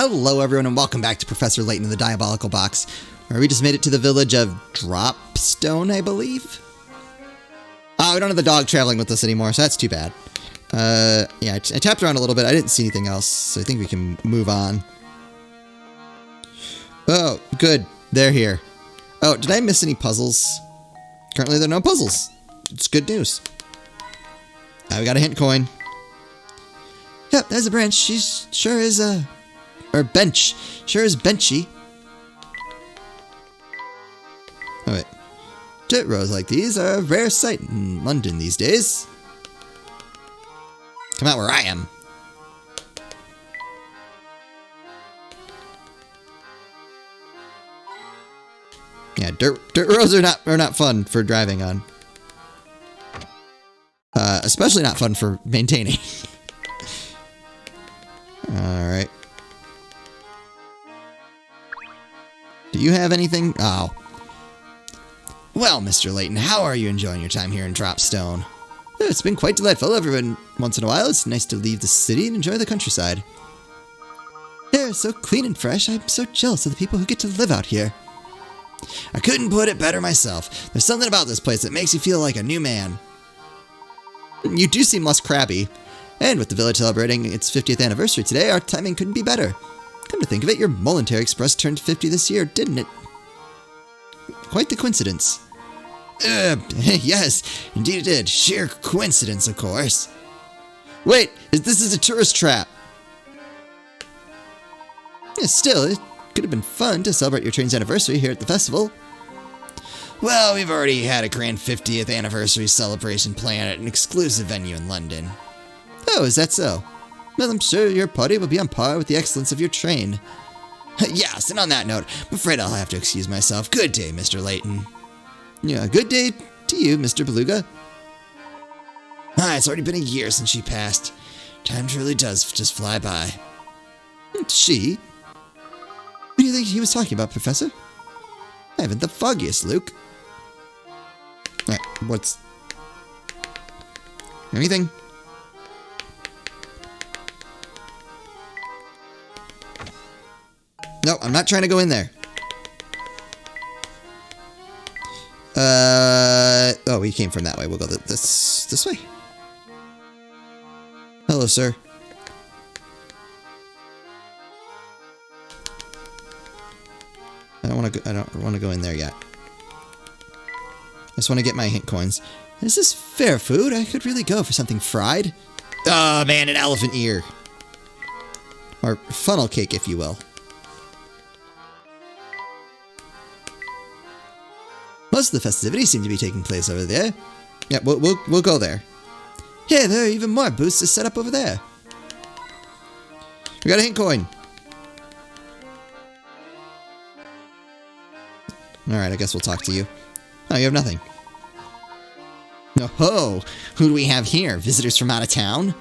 Hello everyone and welcome back to Professor Layton the Diabolical Box, where we just made it to the village of Dropstone, I believe? Oh, we don't have the dog traveling with us anymore, so that's too bad. Yeah, I tapped around a little bit. I didn't see anything else, so I think we can move on. Oh, good. They're here. Oh, did I miss any puzzles? Currently there are no puzzles. It's good news. We got a hint coin. Yep, there's a branch. She sure is, or bench. Sure is benchy. Oh, wait. Dirt rows like these are a rare sight in London these days. Come out where I am. Yeah, dirt roads are not fun for driving on. Especially not fun for maintaining. Alright. Do you have anything? Oh. Well, Mr. Layton, how are you enjoying your time here in Dropstone? It's been quite delightful. Every once in a while, it's nice to leave the city and enjoy the countryside. Air so clean and fresh. I'm so jealous of the people who get to live out here. I couldn't put it better myself. There's something about this place that makes you feel like a new man. You do seem less crabby. And with the village celebrating its 50th anniversary today, our timing couldn't be better. Come to think of it, your Momentary Express turned 50 this year, didn't it? Quite the coincidence. Yes, indeed it did. Sheer coincidence, of course. Wait, this is a tourist trap. Yeah, still, it could have been fun to celebrate your train's anniversary here at the festival. Well, we've already had a grand 50th anniversary celebration planned at an exclusive venue in London. Oh, is that so? Well, I'm sure your party will be on par with the excellence of your train. Yes, and on that note, I'm afraid I'll have to excuse myself. Good day, Mr. Layton. Yeah, good day to you, Mr. Beluga. It's already been a year since she passed. Time truly does just fly by. She? What do you think he was talking about, Professor? I haven't the foggiest, Luke. Alright, what's... anything? No, I'm not trying to go in there. Oh, we came from that way. We'll go this way. Hello, sir. I don't want to go in there yet. I just want to get my hint coins. Is this fair food? I could really go for something fried. Oh, man, an elephant ear. Or funnel cake, if you will. Most of the festivities seem to be taking place over there. Yeah, we'll go there. Hey, there are even more booths to set up over there. We got a hint coin. Alright, I guess we'll talk to you. Oh, you have nothing. Oh, who do we have here? Visitors from out of town?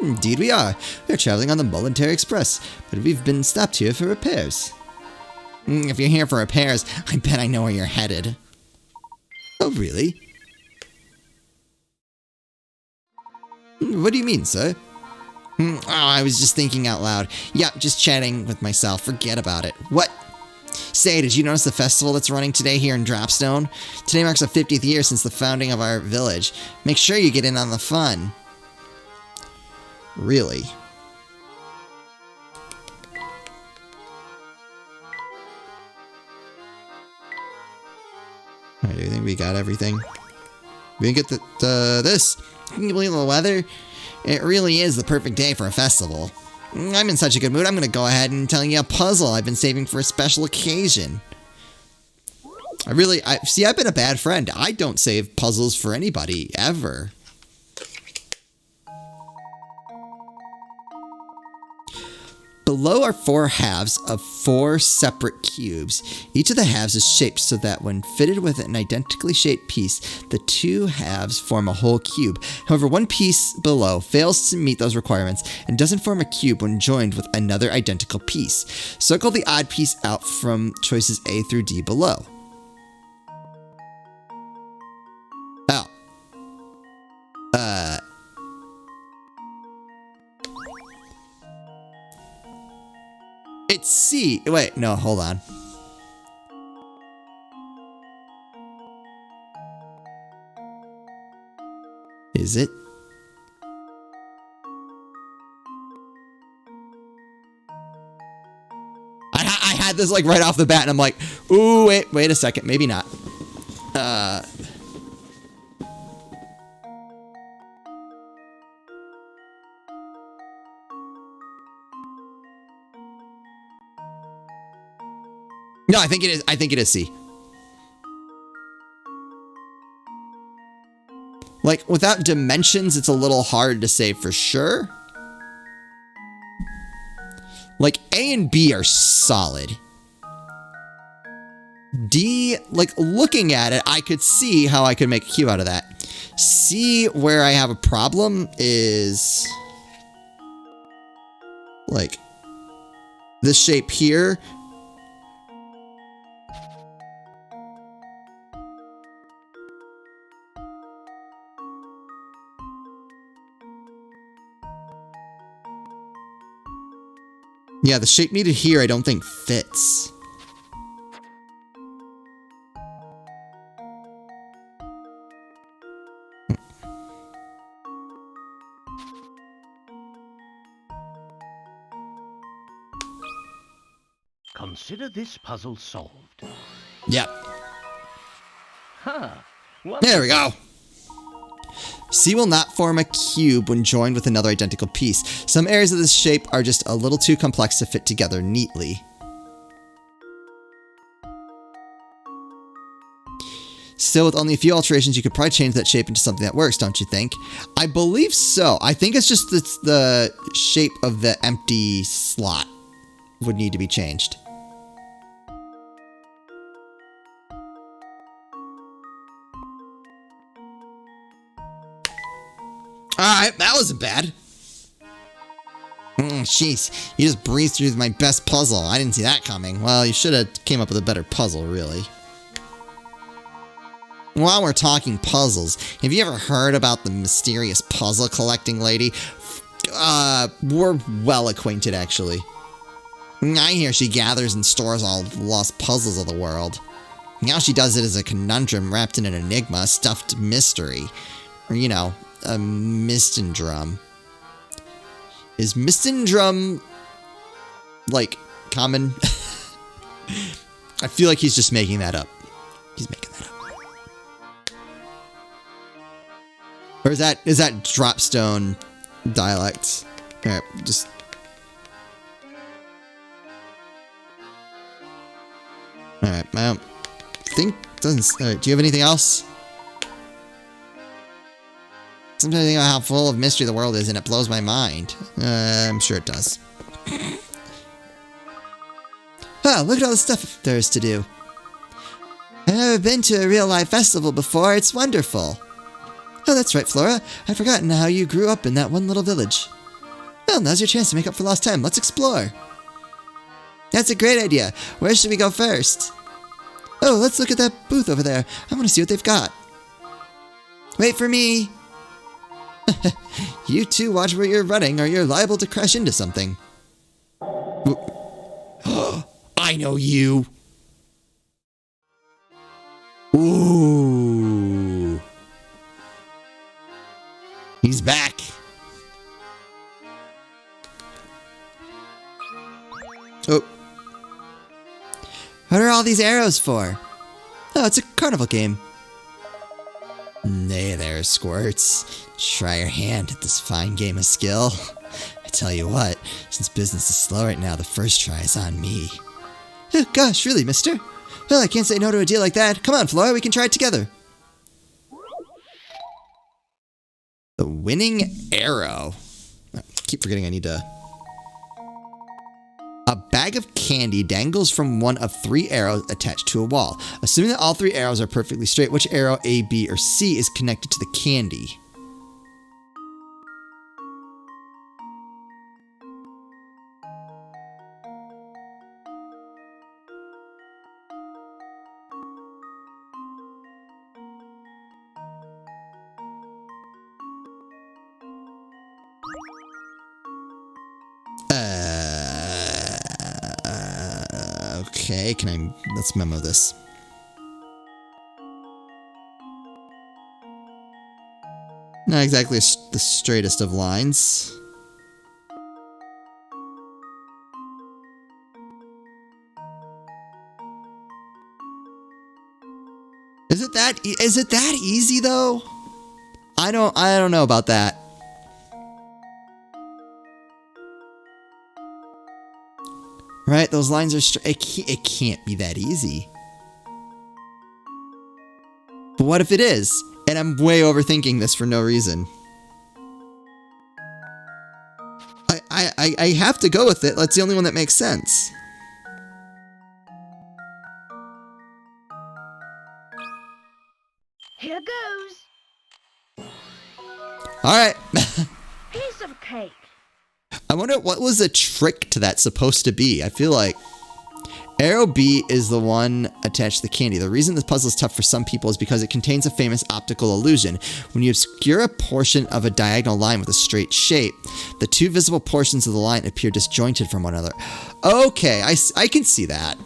Indeed we are. We're traveling on the Momentary Express, but we've been stopped here for repairs. If you're here for repairs, I bet I know where you're headed. Oh, really? What do you mean, sir? Oh, I was just thinking out loud. Yeah, just chatting with myself. Forget about it. What? Say, did you notice the festival that's running today here in Dropstone? Today marks the 50th year since the founding of our village. Make sure you get in on the fun. Really? Alright, do you think we got everything? We can get this. Can you believe the weather? It really is the perfect day for a festival. I'm in such a good mood, I'm going to go ahead and tell you a puzzle I've been saving for a special occasion. See, I've been a bad friend. I don't save puzzles for anybody, ever. Below are 4 halves of 4 separate cubes. Each of the halves is shaped so that when fitted with an identically shaped piece, the 2 halves form a whole cube. However, one piece below fails to meet those requirements and doesn't form a cube when joined with another identical piece. Circle the odd piece out from choices A through D below. Oh. it's C. Wait, no, hold on. Is it? I had this like right off the bat and I'm like, ooh, wait a second. Maybe not. No, I think it is. I think it is C. Like, without dimensions, it's a little hard to say for sure. Like, A and B are solid. D, like, looking at it, I could see how I could make a cube out of that. C, where I have a problem is... like, this shape here... yeah, the shape needed here I don't think fits. Consider this puzzle solved. Yep. Huh. There we go. C will not form a cube when joined with another identical piece. Some areas of this shape are just a little too complex to fit together neatly. Still, with only a few alterations, you could probably change that shape into something that works, don't you think? I believe so. I think it's just the shape of the empty slot would need to be changed. Alright, that wasn't bad. Jeez, you just breezed through my best puzzle. I didn't see that coming. Well, you should have came up with a better puzzle, really. While we're talking puzzles, have you ever heard about the mysterious puzzle collecting lady? We're well acquainted, actually. I hear she gathers and stores all the lost puzzles of the world. Now she does it as a conundrum wrapped in an enigma, a stuffed mystery. Or, you know, a mistendrum. Is mistendrum, like, common? I feel like he's just making that up. He's making that up. Or is that Dropstone dialect? Alright, just... Alright, I don't think... do you have anything else? Sometimes I think about how full of mystery the world is, and it blows my mind. I'm sure it does. Oh, look at all the stuff there is to do. I've never been to a real-life festival before. It's wonderful. Oh, that's right, Flora. I'd forgotten how you grew up in that one little village. Well, now's your chance to make up for lost time. Let's explore. That's a great idea. Where should we go first? Oh, let's look at that booth over there. I want to see what they've got. Wait for me. You two watch where you're running or you're liable to crash into something. I know you. Ooh. He's back. Oh. What are all these arrows for? Oh, it's a carnival game. Nay there, Squirts. Try your hand at this fine game of skill. I tell you what, since business is slow right now, the first try is on me. Oh, gosh, really, mister? Well, I can't say no to a deal like that. Come on, Flora, we can try it together. The winning arrow. I keep forgetting I need to... A bag of candy dangles from one of 3 arrows attached to a wall. Assuming that all 3 arrows are perfectly straight, which arrow A, B, or C is connected to the candy? Okay, let's memo this. Not exactly the straightest of lines. Is it that easy though? I don't know about that. Right, those lines are straight. It can't be that easy. But what if it is? And I'm way overthinking this for no reason. I have to go with it. That's the only one that makes sense. Here goes. All right. Piece of cake. I wonder what was the trick to that supposed to be. I feel like Arrow B is the one attached to the candy. The reason this puzzle is tough for some people is because it contains a famous optical illusion. When you obscure a portion of a diagonal line with a straight shape, the two visible portions of the line appear disjointed from one another. Okay, I can see that.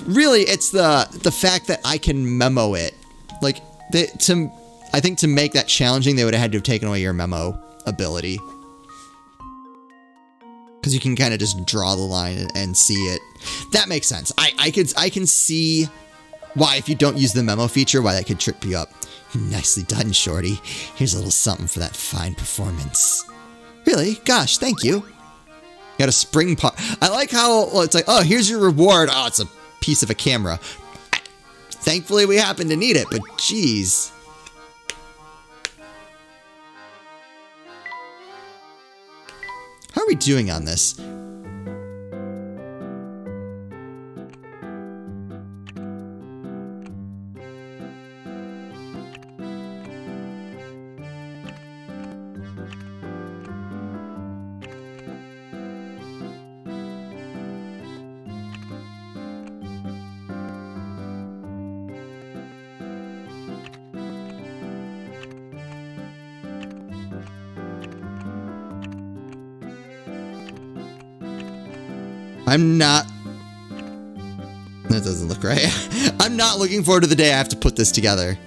Really, it's the fact that I can memo it. Like, I think to make that challenging, they would have had to have taken away your memo ability. Because you can kind of just draw the line and see it. That makes sense. I can see why, if you don't use the memo feature, why that could trip you up. Nicely done, Shorty. Here's a little something for that fine performance. Really? Gosh, thank you. Got a spring part. I like how, well, it's like, oh, here's your reward. Oh, it's a piece of a camera. Thankfully, we happen to need it, but geez. How are we doing on this? I'm not... That doesn't look right. I'm not looking forward to the day I have to put this together.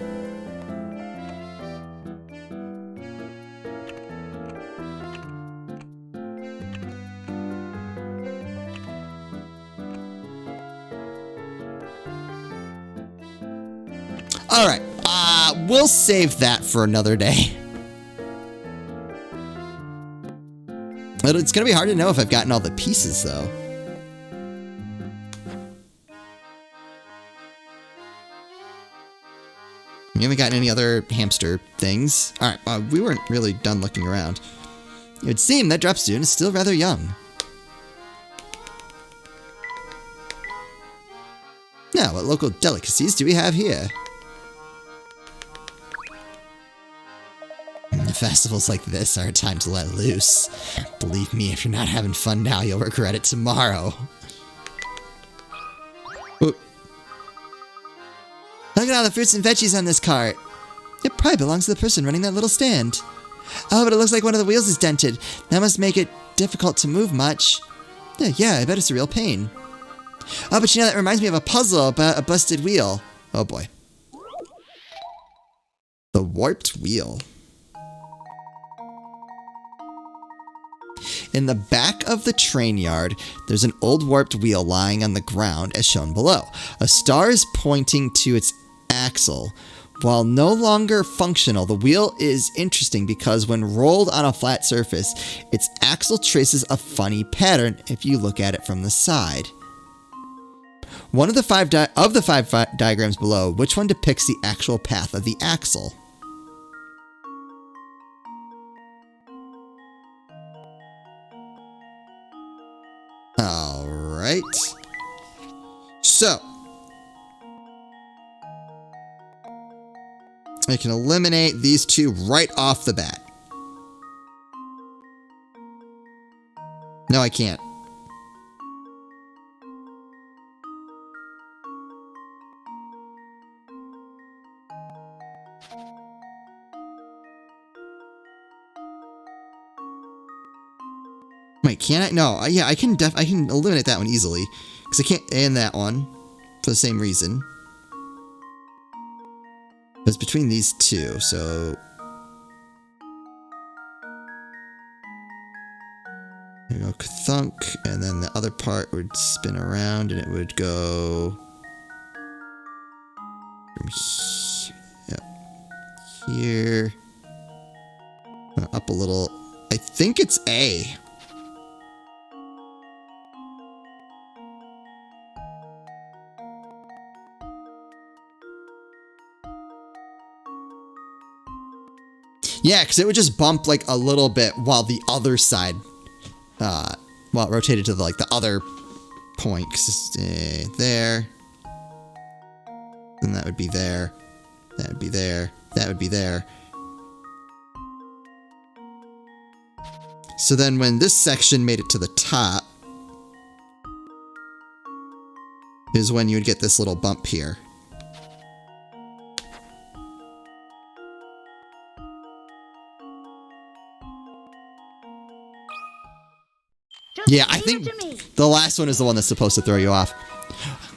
Alright, we'll save that for another day. It's gonna be hard to know if I've gotten all the pieces, though. We haven't gotten any other hamster things. Alright, we weren't really done looking around. It would seem that drop student is still rather young. Now, what local delicacies do we have here? Festivals like this are a time to let loose. Believe me, if you're not having fun now, you'll regret it tomorrow. Ooh. Look at all the fruits and veggies on this cart. It probably belongs to the person running that little stand. Oh, but it looks like one of the wheels is dented. That must make it difficult to move much. Yeah, I bet it's a real pain. Oh, but you know, that reminds me of a puzzle about a busted wheel. Oh boy. The warped wheel. In the back of the train yard, there's an old warped wheel lying on the ground as shown below. A star is pointing to its axle. While no longer functional, the wheel is interesting because when rolled on a flat surface, its axle traces a funny pattern if you look at it from the side. One of the five diagrams below, which one depicts the actual path of the axle? Alright. So, I can eliminate these two right off the bat. No, I can't. Wait, can I? No, yeah, I can eliminate that one easily. Because I can't, and that one, for the same reason. It's between these two, so... Here we go, thunk, and then the other part would spin around, and it would go... From here... Up a little. I think it's A. Yeah, because it would just bump like a little bit while the other side, while it rotated to the, like the other point. 'Cause it's, there. Then that would be there. That would be there. That would be there. So then when this section made it to the top is when you would get this little bump here. Just Yeah, I leave think it to me. the last one is the one that's supposed to throw you off.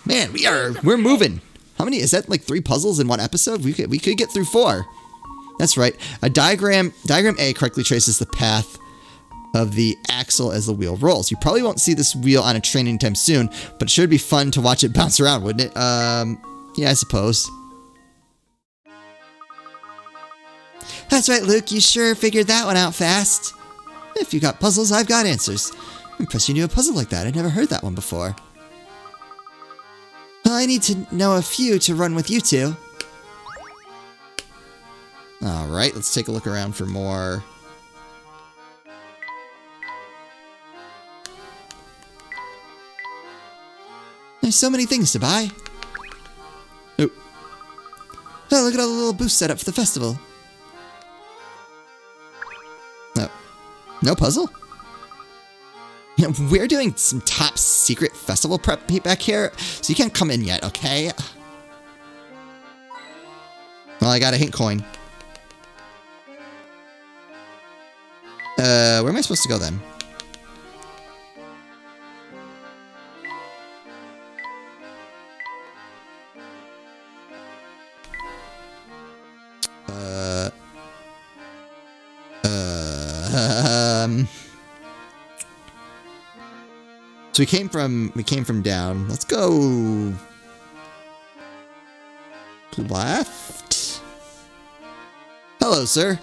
Man, we're moving. How many is that? Like 3 puzzles in one episode? We could get through 4. That's right. A diagram A correctly traces the path of the axle as the wheel rolls. You probably won't see this wheel on a train anytime soon, but it should be fun to watch it bounce around, wouldn't it? Yeah, I suppose. That's right, Luke. You sure figured that one out fast. If you got puzzles, I've got answers. I'm impressed you knew a puzzle like that. I'd never heard that one before. Well, I need to know a few to run with you two. Alright, let's take a look around for more. There's so many things to buy. Oh, look at all the little booths set up for the festival. Oh, no puzzle? We're doing some top secret festival prep back here, so you can't come in yet, okay? Well, I got a hint coin. Where am I supposed to go then? So we came from down. Let's go left. Hello, sir.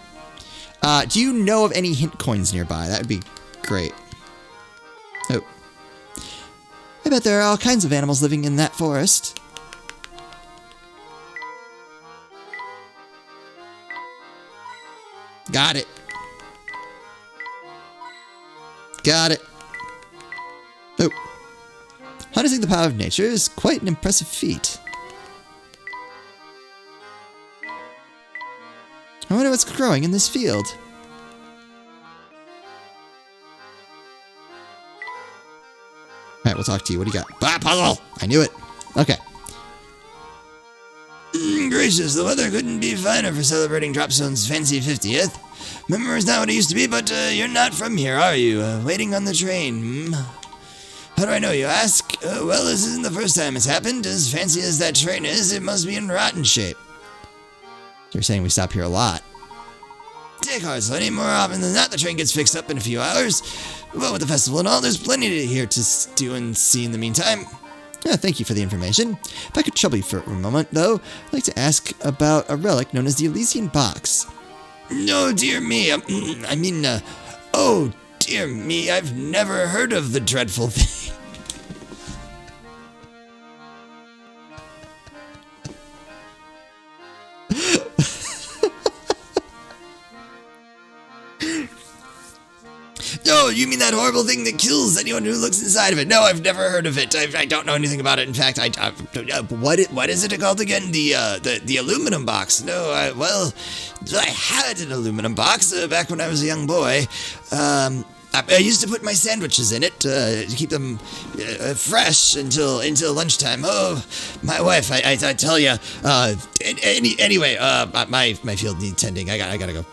Do you know of any hint coins nearby? That would be great. Oh. I bet there are all kinds of animals living in that forest. Got it. Got it. Oh. Harnessing the power of nature is quite an impressive feat. I wonder what's growing in this field. Alright, we'll talk to you. What do you got? Ah, puzzle! I knew it. Okay. Gracious, the weather couldn't be finer for celebrating Dropstone's fancy 50th. Remember, it's not what it used to be, but you're not from here, are you? Waiting on the train, How do I know, you ask? Well, this isn't the first time it's happened. As fancy as that train is, it must be in rotten shape. You're saying we stop here a lot. Take heart, Sonny. More often than not, the train gets fixed up in a few hours. Well, with the festival and all, there's plenty here to do and see in the meantime. Thank you for the information. If I could trouble you for a moment, though, I'd like to ask about a relic known as the Elysian Box. No, dear me. Oh, dear me. I've never heard of the dreadful thing. Oh, you mean that horrible thing that kills anyone who looks inside of it? No, I've never heard of it. I don't know anything about it. In fact, what is it called again? The aluminum box. No, well, I had an aluminum box back when I was a young boy. I used to put my sandwiches in it to keep them fresh until lunchtime. Oh, my wife, I tell you. Anyway, my field needs tending. I gotta go.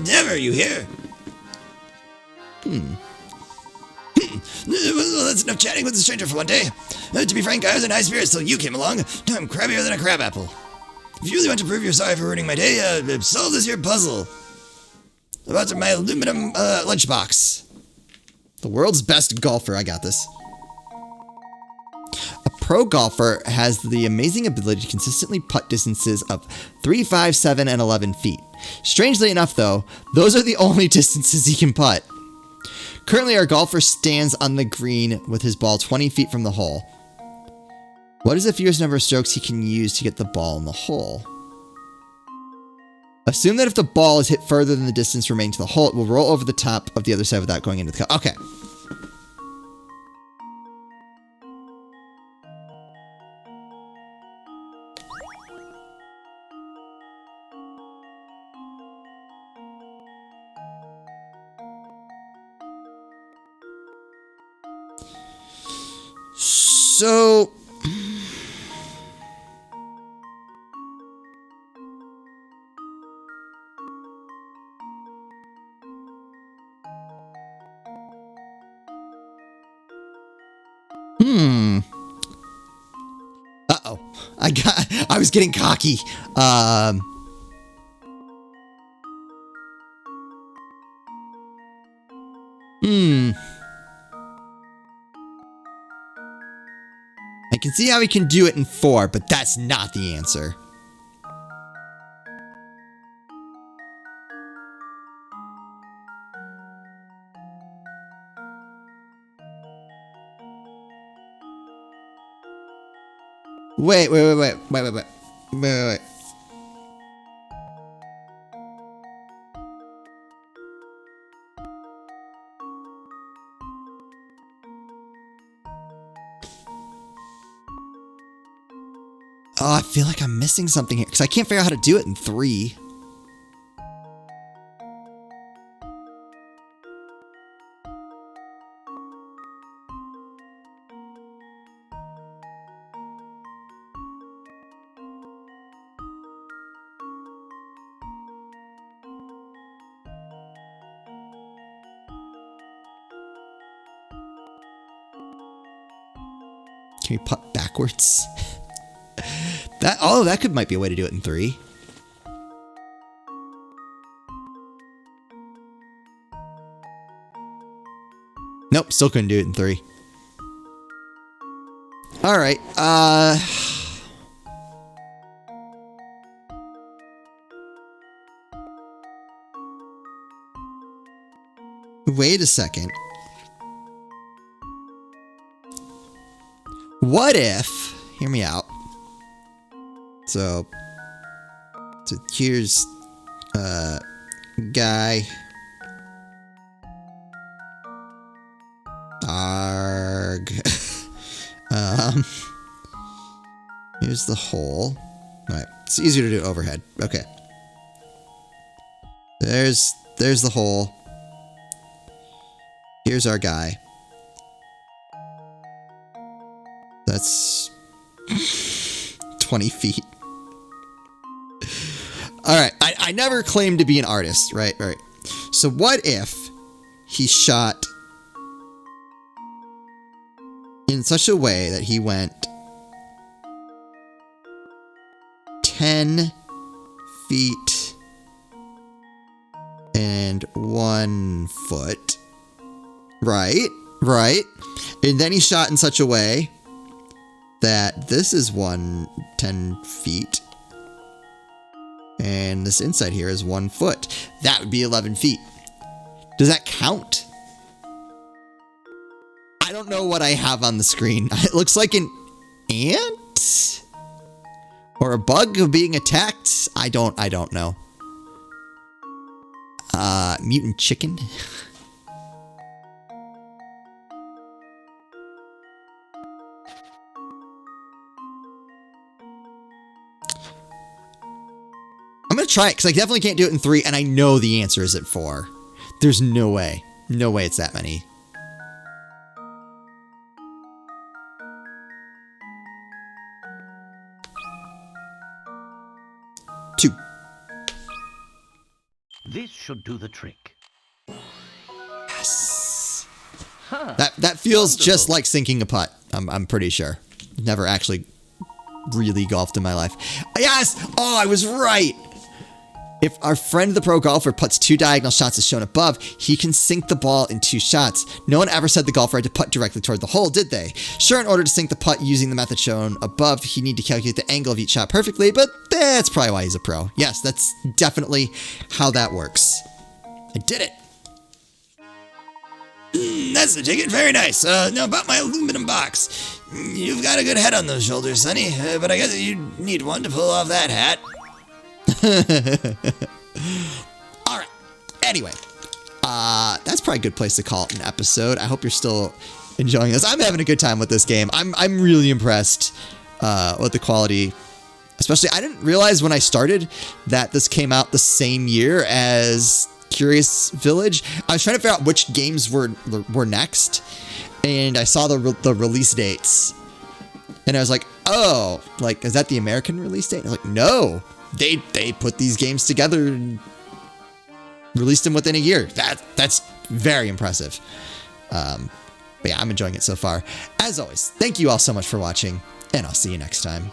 Never, you hear? Well, that's enough chatting with the stranger for one day. To be frank, I was in high spirits till you came along. Now I'm crabbier than a crabapple. If you really want to prove you're sorry for ruining my day, solve this here puzzle about my aluminum lunchbox. The world's best golfer. I got this. A pro golfer has the amazing ability to consistently putt distances of 3, 5, 7, and 11 feet. Strangely enough, though, those are the only distances he can putt. Currently, our golfer stands on the green with his ball 20 feet from the hole. What is the fewest number of strokes he can use to get the ball in the hole? Assume that if the ball is hit further than the distance remaining to the hole, it will roll over the top of the other side without going into the cup. Okay. So... Uh-oh. I was getting cocky. I can see how he can do it in 4, but that's not the answer. Wait. Oh, I feel like I'm missing something here because I can't figure out how to do it in 3. Can we putt backwards? That might be a way to do it in 3. Nope, still couldn't do it in 3. All right. Wait a second. What if, hear me out. So here's guy. Arg. Here's the hole. All right, it's easier to do overhead. Okay. There's the hole. Here's our guy. That's 20 feet. All right. I never claimed to be an artist, right? Right. So what if he shot in such a way that he went 10 feet and 1 foot. Right. And then he shot in such a way that this is 10 feet. And this inside here is 1 foot. That would be 11 feet. Does that count? I don't know what I have on the screen. It looks like an ant? Or a bug being attacked? I don't know. Mutant chicken? I'm going to try it because I definitely can't do it in 3, and I know the answer is at 4. There's no way. No way it's that many. Two. This should do the trick. Yes. That feels just Wonderful. like sinking a putt. I'm pretty sure. Never actually really golfed in my life. Yes! Oh, I was right! If our friend the pro golfer puts 2 diagonal shots as shown above, he can sink the ball in 2 shots. No one ever said the golfer had to putt directly toward the hole, did they? Sure, in order to sink the putt using the method shown above, he'd need to calculate the angle of each shot perfectly, but that's probably why he's a pro. Yes, that's definitely how that works. I did it! That's the ticket. Very nice. Now about my aluminum box. You've got a good head on those shoulders, Sonny, but I guess you need one to pull off that hat. All right. Anyway, that's probably a good place to call it an episode. I hope you're still enjoying this. I'm having a good time with this game. I'm really impressed with the quality. Especially, I didn't realize when I started that this came out the same year as Curious Village. I was trying to figure out which games were next, and I saw the release dates, and I was like, oh, like, is that the American release date? I was like, no, they put these games together and released them within a year. That's very impressive. But yeah, I'm enjoying it so far. As always, thank you all so much for watching, and I'll see you next time.